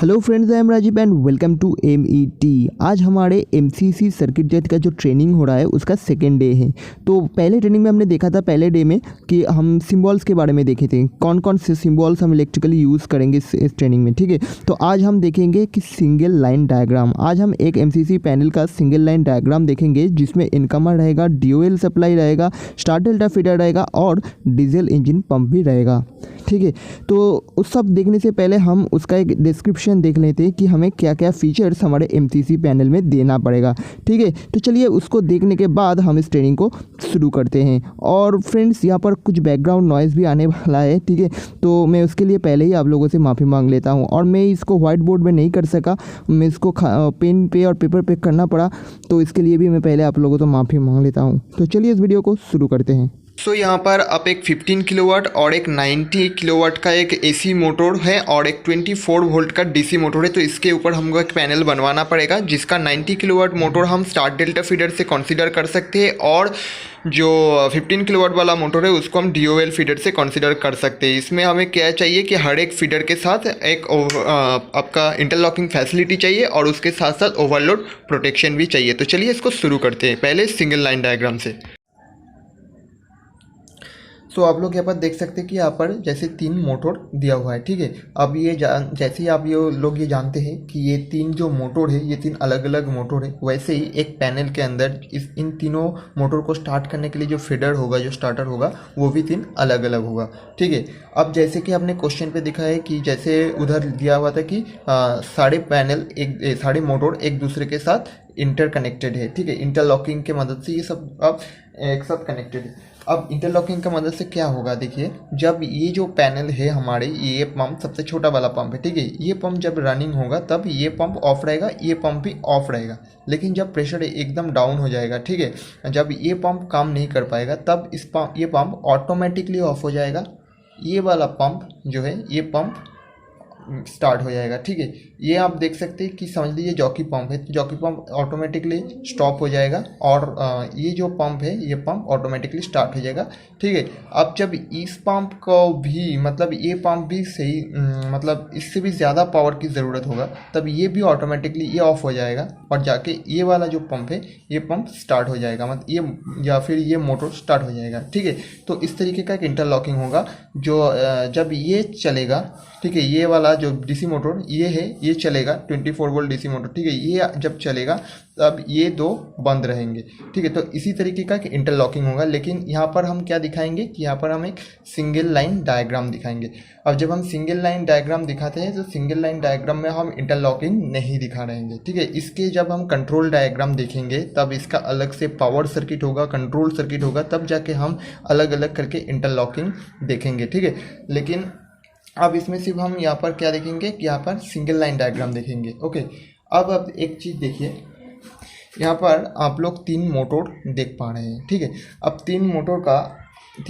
Hello friends, I am Rajiv and welcome to MET। आज हमारे MCC circuit jet का जो ट्रेनिंग हो रहा है उसका सेकेंड डे है। तो पहले ट्रेनिंग में हमने देखा था पहले डे में कि हम सिम्बॉल्स के बारे में देखे थे, कौन कौन से सिम्बॉल्स हम इलेक्ट्रिकली यूज़ करेंगे इस ट्रेनिंग में। ठीक है, तो आज हम देखेंगे कि सिंगल लाइन डायग्राम। आज हम एक MCC पैनल का सिंगल लाइन डायग्राम देखेंगे जिसमें इनकमर रहेगा, DOL सप्लाई रहेगा, स्टार डेल्टा फीडर रहेगा और डीजल इंजन पंप भी रहेगा। ठीक है, तो उस सब देखने से पहले हम उसका एक डिस्क्रिप्शन देख लेते हैं कि हमें क्या क्या फीचर्स हमारे MCC पैनल में देना पड़ेगा। ठीक है, तो चलिए उसको देखने के बाद हम इस ट्रेनिंग को शुरू करते हैं। और फ्रेंड्स, यहाँ पर कुछ बैकग्राउंड नॉइज़ भी आने वाला है। ठीक है, तो मैं उसके लिए पहले ही आप लोगों से माफ़ी मांग लेता हूँ। और मैं इसको वाइट बोर्ड में नहीं कर सका, मैं इसको पेन पे और पेपर पे करना पड़ा, तो इसके लिए भी मैं पहले आप लोगों से माफ़ी मांग लेता हूँ। तो चलिए इस वीडियो को शुरू करते हैं। यहाँ पर आप एक 15 किलोवाट और एक 90 किलोवाट का एक AC मोटर है और एक 24 वोल्ट का DC मोटर है। तो इसके ऊपर हमको एक पैनल बनवाना पड़ेगा, जिसका 90 किलोवाट मोटर हम स्टार डेल्टा फीडर से कंसीडर कर सकते हैं और जो 15 किलोवाट वाला मोटर है उसको हम DOL फीडर से कंसीडर कर सकते हैं। इसमें हमें क्या चाहिए कि हर एक फीडर के साथ एक आपका इंटरलॉकिंग फैसिलिटी चाहिए और उसके साथ साथ ओवरलोड प्रोटेक्शन भी चाहिए। तो चलिए इसको शुरू करते हैं पहले सिंगल लाइन डायग्राम से। सो आप लोग यहाँ पर देख सकते हैं कि यहाँ पर जैसे 3 मोटर दिया हुआ है। ठीक है, अब ये जैसे ही आप ये जानते हैं कि ये 3 जो मोटर है ये 3 अलग अलग मोटर है, वैसे ही एक पैनल के अंदर इन तीनों मोटर को स्टार्ट करने के लिए जो फीडर होगा, जो स्टार्टर होगा, वो भी 3 अलग अलग होगा। ठीक है, अब जैसे कि आपने क्वेश्चन पे दिखा है कि जैसे उधर दिया हुआ था कि सारे मोटर एक दूसरे के साथ इंटरकनेक्टेड है। ठीक है, इंटरलॉकिंग के मदद से ये सब अब एक साथ कनेक्टेड है। अब इंटरलॉकिंग का मदद से क्या होगा, देखिए, जब ये जो पैनल है हमारे, ये पंप सबसे छोटा वाला पंप है। ठीक है, ये पंप जब रनिंग होगा तब ये पंप ऑफ रहेगा, ये पंप भी ऑफ रहेगा। लेकिन जब प्रेशर एकदम डाउन हो जाएगा, ठीक है, जब ये पंप काम नहीं कर पाएगा तब ये पंप ऑटोमेटिकली ऑफ हो जाएगा। ये वाला पंप जो है ये पंप स्टार्ट हो जाएगा। ठीक है, ये आप देख सकते हैं कि समझ लीजिए जॉकी पंप है, तो जॉकी पंप ऑटोमेटिकली स्टॉप हो जाएगा और ये जो पंप है ये पंप ऑटोमेटिकली स्टार्ट हो जाएगा। ठीक है, अब जब इस पंप को भी मतलब ये पंप भी सही मतलब इससे भी ज़्यादा पावर की ज़रूरत होगा तब ये भी ऑटोमेटिकली ये ऑफ हो जाएगा और जाके ये वाला जो पंप है ये पंप स्टार्ट हो जाएगा, मतलब ये या फिर ये मोटर स्टार्ट हो जाएगा। ठीक है, तो इस तरीके का एक इंटरलॉकिंग होगा जो जब ये चलेगा। ठीक है, ये वाला जो DC मोटर ये है ये चलेगा 24 वोल्ट DC मोटर। ठीक है, ये जब चलेगा तब ये 2 बंद रहेंगे। ठीक है, तो इसी तरीके का इंटरलॉकिंग होगा। लेकिन यहाँ पर हम क्या दिखाएंगे कि यहाँ पर हम एक सिंगल लाइन डायग्राम दिखाएंगे। अब जब हम सिंगल लाइन डायग्राम दिखाते हैं तो सिंगल लाइन डायग्राम में हम इंटरलॉकिंग नहीं दिखा रहेंगे। ठीक है, इसके जब हम कंट्रोल डायग्राम देखेंगे तब इसका अलग से पावर सर्किट होगा, कंट्रोल सर्किट होगा, तब जाके हम अलग अलग करके इंटरलॉकिंग देखेंगे। ठीक है, लेकिन अब इसमें सिर्फ हम यहाँ पर क्या देखेंगे कि यहाँ पर सिंगल लाइन डायग्राम देखेंगे। ओके, अब एक चीज़ देखिए, यहाँ पर आप लोग 3 मोटर देख पा रहे हैं। ठीक है, अब 3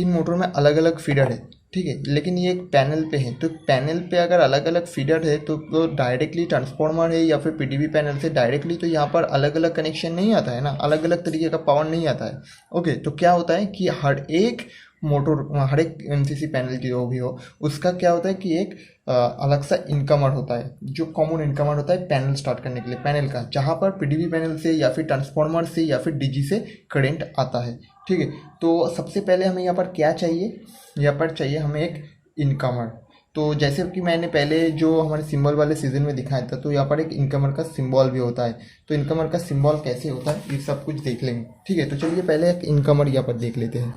मोटर में अलग अलग फीडर है। ठीक है, लेकिन ये एक पैनल पे है, तो पैनल पे अगर अलग अलग फीडर है तो डायरेक्टली ट्रांसफार्मर है या फिर PDB पैनल से डायरेक्टली तो यहाँ पर अलग अलग कनेक्शन नहीं आता है ना, अलग अलग तरीके का पावर नहीं आता है। ओके, तो क्या होता है कि हर एक MCC पैनल की जो भी हो उसका क्या होता है कि एक अलग सा इनकमर होता है, जो कॉमन इनकमर होता है पैनल स्टार्ट करने के लिए पैनल का, जहाँ पर PDB पैनल से या फिर ट्रांसफार्मर से या फिर DG से करंट आता है। ठीक है, तो सबसे पहले हमें यहाँ पर क्या चाहिए, यहाँ पर चाहिए हमें एक इनकमर। तो जैसे कि मैंने पहले जो हमारे सिंबल वाले सीजन में दिखाया था, तो यहाँ पर एक इनकमर का सिंबल भी होता है। तो इनकमर का सिंबल कैसे होता है ये सब कुछ देख लेंगे। ठीक है, तो चलिए पहले एक इनकमर यहाँ पर देख लेते हैं।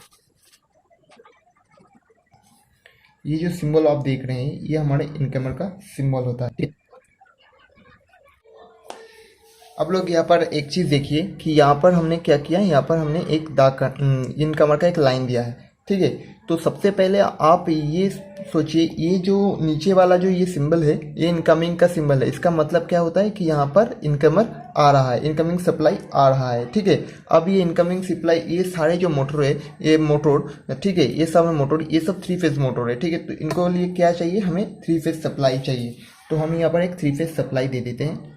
ये जो सिंबल आप देख रहे हैं ये हमारे इनकमर का सिंबल होता है। अब लोग यहाँ पर एक चीज़ देखिए कि यहाँ पर हमने क्या किया, यहाँ पर हमने एक इनकमर का एक लाइन दिया है। ठीक है, तो सबसे पहले आप ये सोचिए, ये जो नीचे वाला जो ये सिंबल है ये इनकमिंग का सिंबल है। इसका मतलब क्या होता है कि यहाँ पर इनकमर आ रहा है, इनकमिंग सप्लाई आ रहा है। ठीक है, अब ये इनकमिंग सप्लाई, ये सारे जो मोटर है ये मोटर, ठीक है, ये सब मोटर, ये सब 3 फेज मोटर है। ठीक है, तो इनको लिए क्या चाहिए, हमें 3 फेज सप्लाई चाहिए। तो हम यहाँ पर एक 3 फेज सप्लाई दे देते हैं।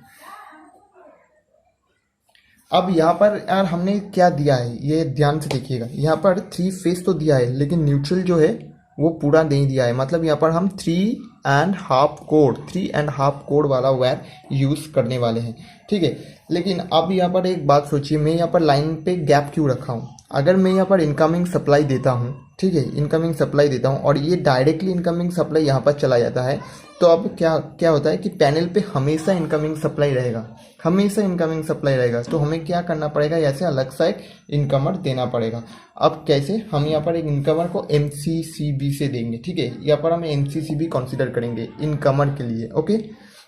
अब यहाँ पर यार हमने क्या दिया है ये ध्यान से देखिएगा, यहाँ पर 3 फेज तो दिया है लेकिन न्यूट्रल जो है वो पूरा नहीं दिया है। मतलब यहाँ पर हम 3 3.5 कोड वाला वायर यूज़ करने वाले हैं, ठीक है। लेकिन अब यहाँ पर एक बात सोचिए, मैं यहाँ पर लाइन पे गैप क्यों रखा हूँ। अगर मैं यहाँ पर इनकमिंग सप्लाई देता हूँ, ठीक है, इनकमिंग सप्लाई देता हूँ और ये डायरेक्टली इनकमिंग सप्लाई यहाँ पर चला जाता है, तो अब क्या होता है कि पैनल पे हमेशा इनकमिंग सप्लाई रहेगा, हमेशा इनकमिंग सप्लाई रहेगा। तो हमें क्या करना पड़ेगा, ऐसे अलग सा एक इनकमर देना पड़ेगा। अब कैसे, हम यहाँ पर एक इनकमर को MCCB से देंगे, ठीक है। यहाँ पर हम MCCB कंसीडर करेंगे इनकमर के लिए, ओके।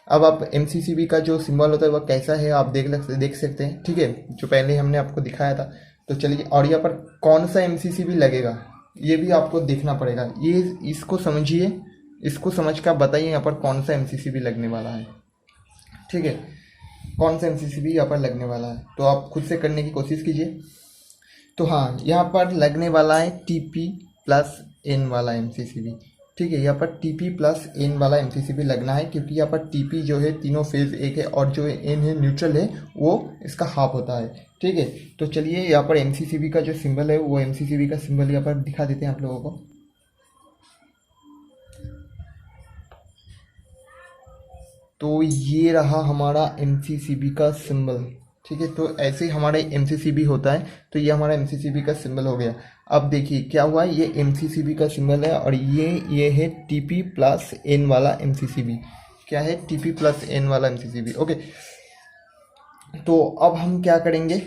अब आप MCCB का जो सिंबल होता है वह कैसा है आप देख सकते हैं, ठीक है, जो पहले हमने आपको दिखाया था। तो चलिए, और यहाँ पर कौन सा MCCB लगेगा ये भी आपको देखना पड़ेगा। ये इसको समझिए, इसको समझ कर बताइए यहाँ पर कौन सा MCCB लगने वाला है, ठीक है, कौन सा MCCB यहाँ पर लगने वाला है। तो आप खुद से करने की कोशिश कीजिए। तो हाँ, यहाँ पर लगने वाला है TP+N वाला MCCB, ठीक है। यहाँ पर TP+N वाला MCCB लगना है, क्योंकि यहाँ पर TP जो है तीनों फेज एक है और जो N है न्यूट्रल है, वो इसका हाफ होता है, ठीक है। तो चलिए, यहाँ पर MCCB का जो सिंबल है वो MCCB का सिंबल यहाँ पर दिखा देते हैं आप लोगों को। तो ये रहा हमारा MCCB का सिंबल, ठीक है। तो ऐसे ही हमारा MCCB होता है। तो ये हमारा MCCB का सिंबल हो गया। अब देखिए क्या हुआ, ये MCCB का सिंबल है और ये है TP+N वाला MCCB। क्या है, TP+N वाला MCCB, ओके। तो अब हम क्या करेंगे,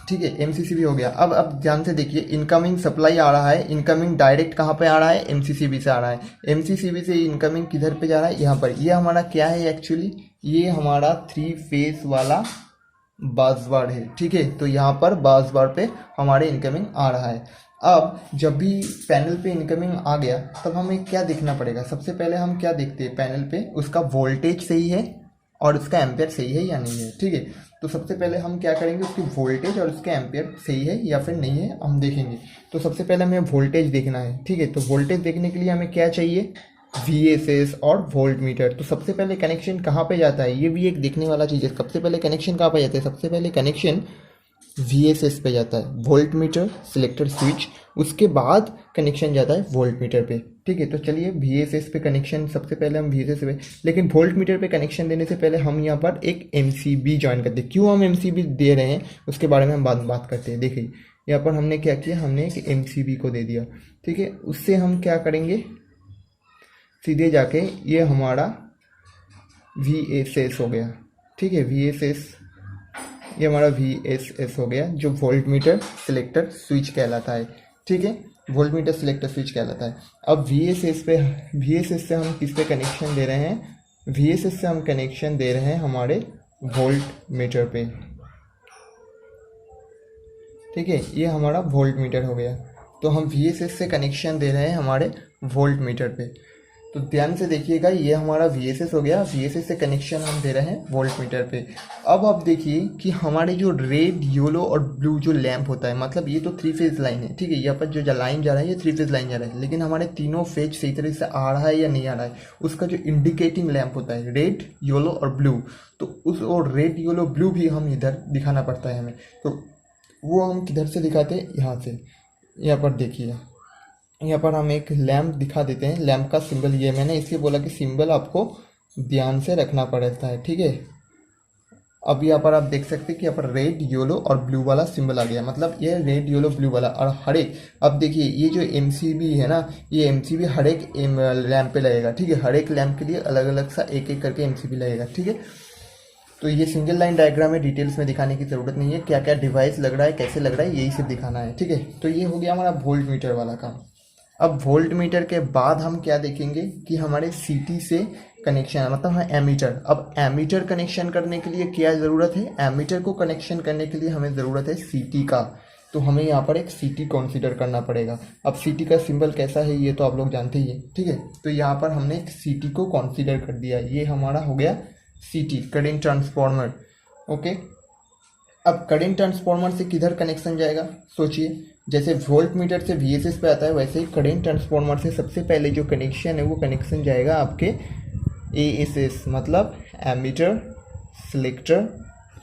ठीक है, MCCB हो गया। अब ध्यान से देखिए, इनकमिंग सप्लाई आ रहा है, इनकमिंग डायरेक्ट कहाँ पे आ रहा है, MCCB से आ रहा है। MCCB से इनकमिंग किधर पे जा रहा है, यहाँ पर। ये हमारा क्या है एक्चुअली, ये हमारा 3 फेज वाला बसबार है, ठीक है। तो यहाँ पर बसबार पे हमारे इनकमिंग आ रहा है। अब जब भी पैनल पे इनकमिंग आ गया, तब हमें क्या देखना पड़ेगा। सबसे पहले हम क्या देखते हैं पैनल पे, उसका वोल्टेज सही है और उसका एम्पेयर सही है या नहीं है, ठीक है। तो सबसे पहले हम क्या करेंगे, उसकी वोल्टेज और उसके एम्पेयर सही है या फिर नहीं है हम देखेंगे। तो सबसे पहले हमें वोल्टेज देखना है, ठीक है। तो वोल्टेज देखने के लिए हमें क्या चाहिए, VSS और वोल्ट मीटर। तो सबसे पहले कनेक्शन कहाँ पे जाता है, ये भी एक देखने वाला चीज़ है। सबसे पहले कनेक्शन कहाँ पे जाता है, सबसे पहले कनेक्शन VSS पे जाता है, वोल्ट मीटर सिलेक्टर स्विच। उसके बाद कनेक्शन जाता है वोल्ट मीटर पे, ठीक है। तो चलिए, VSS पे कनेक्शन सबसे पहले हम VSS पे, लेकिन वोल्ट मीटर पे कनेक्शन देने से पहले हम यहाँ पर एक MCB ज्वाइन करते हैं। क्यों हम MCB दे रहे हैं उसके बारे में हम बात करते हैं। देखिए, यहाँ पर हमने क्या किया, हमने एक MCB को दे दिया, ठीक है। उससे हम क्या करेंगे, सीधे जाके ये हमारा VSS हो गया, ठीक है। VSS, ये हमारा VSS हो गया, जो वोल्ट मीटर सिलेक्टर स्विच कहलाता है, ठीक है। वोल्ट मीटर सिलेक्टर स्विच कहलाता है। अब VSS से हम किस पे कनेक्शन दे रहे हैं, VSS से हम कनेक्शन दे रहे हैं हमारे वोल्ट मीटर पे, ठीक है। ये हमारा वोल्ट मीटर हो गया। तो हम VSS से कनेक्शन दे रहे हैं हमारे वोल्ट मीटर पे। तो ध्यान से देखिएगा, ये हमारा VSS हो गया, VSS से कनेक्शन हम दे रहे हैं वोल्ट मीटर पे। अब आप देखिए कि हमारे जो रेड, येलो और ब्लू जो लैंप होता है, मतलब ये तो 3 फेज लाइन है, ठीक है। यहाँ पर जो लाइन जा रहा है ये 3 फेज लाइन जा रहा है, लेकिन हमारे तीनों फेज सही तरह से आ रहा है या नहीं आ रहा है, उसका जो इंडिकेटिंग लैंप होता है, रेड, येलो और ब्लू, तो उस और रेड, येलो, ब्लू भी हम इधर दिखाना पड़ता है हमें। तो वो हम किधर से दिखाते हैं, यहाँ से। यहाँ पर देखिए, यहाँ पर हम एक लैंप दिखा देते हैं। लैंप का सिंबल ये, मैंने इसलिए बोला कि सिंबल आपको ध्यान से रखना पड़ता है, ठीक है। अब यहाँ पर आप देख सकते हैं कि यहाँ पर रेड, येलो और ब्लू वाला सिंबल आ गया, मतलब ये रेड, येलो, ब्लू वाला। और हर एक, अब देखिए ये जो MCB है ना, ये MCB हर एक लैंप पे लगेगा, ठीक है। हर एक लैंप के लिए अलग अलग सा एक एक करके MCB लगेगा, ठीक है। तो ये सिंगल लाइन डायग्राम में डिटेल्स में दिखाने की ज़रूरत नहीं है, क्या क्या डिवाइस लग रहा है, कैसे लग रहा है, यही सिर्फ दिखाना है, ठीक है। तो ये हो गया हमारा वोल्ट मीटर वाला काम। अब वोल्ट मीटर के बाद हम क्या देखेंगे कि हमारे CT से कनेक्शन है, मतलब है एमीटर। अब एमीटर कनेक्शन करने के लिए क्या ज़रूरत है, एमीटर को कनेक्शन करने के लिए हमें ज़रूरत है CT का। तो हमें यहाँ पर एक CT कंसीडर करना पड़ेगा। अब CT का सिंबल कैसा है ये तो आप लोग जानते ही हैं, ठीक है। तो यहाँ पर हमने एक CT को कंसीडर कर दिया, ये हमारा हो गया CT, करंट ट्रांसफार्मर, ओके। अब करंट ट्रांसफार्मर से किधर कनेक्शन जाएगा, सोचिए। जैसे वोल्ट मीटर से VSS पे आता है, वैसे ही करंट ट्रांसफार्मर से सबसे पहले जो कनेक्शन है वो कनेक्शन जाएगा आपके ASS, मतलब एमीटर सिलेक्टर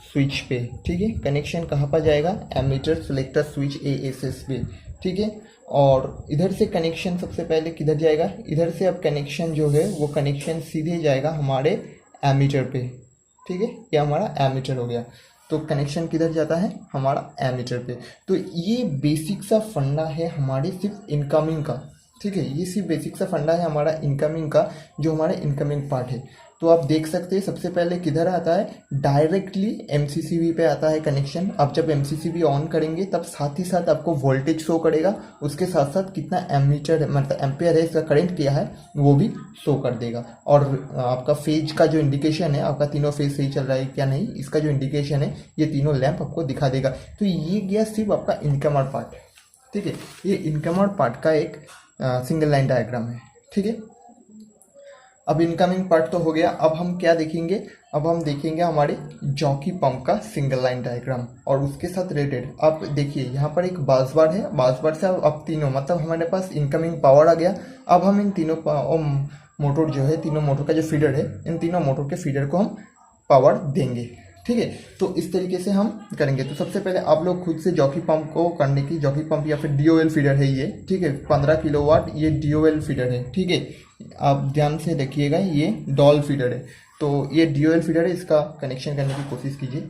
स्विच पे, ठीक है। कनेक्शन कहाँ पर जाएगा, एमीटर सिलेक्टर स्विच ASS पे, ठीक है। और इधर से कनेक्शन सबसे पहले किधर जाएगा, इधर से अब कनेक्शन जो है वो कनेक्शन सीधे जाएगा हमारे एमीटर पे, ठीक है। ये हमारा एमीटर हो गया। तो कनेक्शन किधर जाता है, हमारा एमीटर पे। तो ये बेसिक सा फंडा है हमारे सिर्फ इनकमिंग का, ठीक है। ये सिर्फ बेसिक सा फंडा है हमारा इनकमिंग का, जो हमारा इनकमिंग पार्ट है। तो आप देख सकते हैं सबसे पहले किधर आता है, डायरेक्टली एमसीसीबी पे आता है कनेक्शन। अब जब एमसीसीबी ऑन करेंगे तब साथ ही साथ आपको वोल्टेज शो करेगा, उसके साथ साथ कितना एमीटर मतलब एम्पेयर है, इसका करंट क्या है वो भी शो कर देगा। और आपका फेज का जो इंडिकेशन है, आपका तीनों फेज सही चल रहा है क्या नहीं, इसका जो इंडिकेशन है ये तीनों लैंप आपको दिखा देगा। तो ये गया सिर्फ आपका इनकमर पार्ट, ठीक है। ये इनकमर पार्ट का एक सिंगल लाइन डायग्राम है, ठीक है। अब इनकमिंग पार्ट तो हो गया। अब हम क्या देखेंगे, अब हम देखेंगे हमारे जॉकी पंप का सिंगल लाइन डायग्राम और उसके साथ रिलेटेड। अब देखिए यहाँ पर एक बास बार है, बास बार से अब तीनों मतलब हमारे पास इनकमिंग पावर आ गया। अब हम इन तीनों मोटर जो है, तीनों मोटर का जो फीडर है, इन तीनों मोटर के फीडर को हम पावर देंगे, ठीक है। तो इस तरीके से हम करेंगे। तो सबसे पहले आप लोग खुद से जॉकी पंप को करने की, जॉकी पंप या फिर डीओएल फीडर है ये, ठीक है। 15 किलोवाट ये डीओएल फीडर है, ठीक है। आप ध्यान से देखिएगा, ये डॉल फीडर है। तो ये डीओएल फीडर है, इसका कनेक्शन करने की कोशिश कीजिए।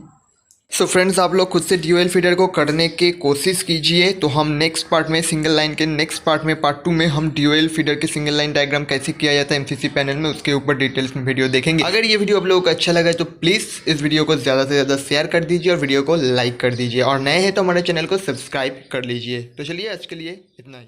सो फ्रेंड्स, आप लोग खुद से डीओएल फीडर को करने की कोशिश कीजिए। तो हम नेक्स्ट पार्ट में, सिंगल लाइन के नेक्स्ट पार्ट में, पार्ट 2 में हम डीओएल फीडर के सिंगल लाइन डायग्राम कैसे किया जाता है एमसीसी पैनल में, उसके ऊपर डिटेल्स में वीडियो देखेंगे। अगर ये वीडियो आप लोगों को अच्छा लगा तो प्लीज़ इस वीडियो को ज़्यादा से ज़्यादा शेयर कर दीजिए और वीडियो को लाइक कर दीजिए, और नए हैं तो हमारे चैनल को सब्सक्राइब कर लीजिए। तो चलिए आज के लिए इतना ही।